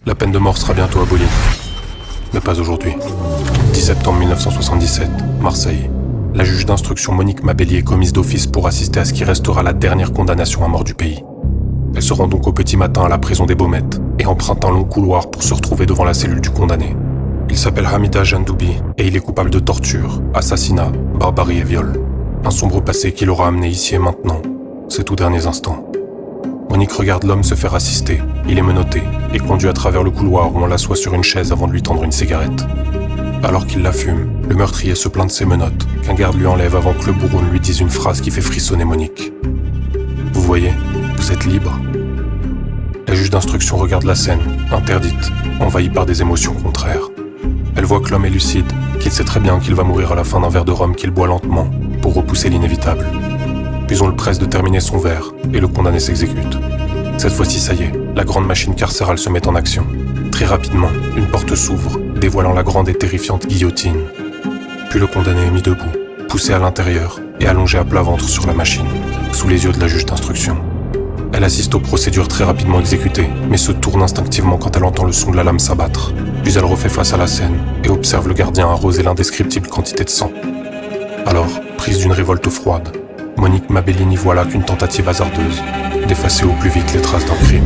La peine de mort sera bientôt abolie. Mais pas aujourd'hui. 10 septembre 1977, Marseille. La juge d'instruction Monique Mabelli est commise d'office pour assister à ce qui restera la dernière condamnation à mort du pays. Elle se rend donc au petit matin à la prison des Baumettes et emprunte un long couloir pour se retrouver devant la cellule du condamné. Il s'appelle Hamida Jandoubi et il est coupable de torture, assassinat, barbarie et viol. Un sombre passé qui l'aura amené ici et maintenant, ces tout derniers instants. Monique regarde l'homme se faire assister. Il est menotté et conduit à travers le couloir où on l'assoit sur une chaise avant de lui tendre une cigarette. Alors qu'il la fume, le meurtrier se plaint de ses menottes, qu'un garde lui enlève avant que le bourreau ne lui dise une phrase qui fait frissonner Monique. Vous voyez, vous êtes libre. La juge d'instruction regarde la scène, interdite, envahie par des émotions contraires. Elle voit que l'homme est lucide, qu'il sait très bien qu'il va mourir à la fin d'un verre de rhum qu'il boit lentement, pour repousser l'inévitable. Puis on le presse de terminer son verre, et le condamné s'exécute. Cette fois-ci, ça y est, la grande machine carcérale se met en action. Très rapidement, une porte s'ouvre, dévoilant la grande et terrifiante guillotine. Puis le condamné est mis debout, poussé à l'intérieur, et allongé à plat ventre sur la machine, sous les yeux de la juge d'instruction. Elle assiste aux procédures très rapidement exécutées, mais se tourne instinctivement quand elle entend le son de la lame s'abattre. Puis elle refait face à la scène, et observe le gardien arroser l'indescriptible quantité de sang. Alors, prise d'une révolte froide, Monique Mabelli n'y voit là qu'une tentative hasardeuse d'effacer au plus vite les traces d'un crime.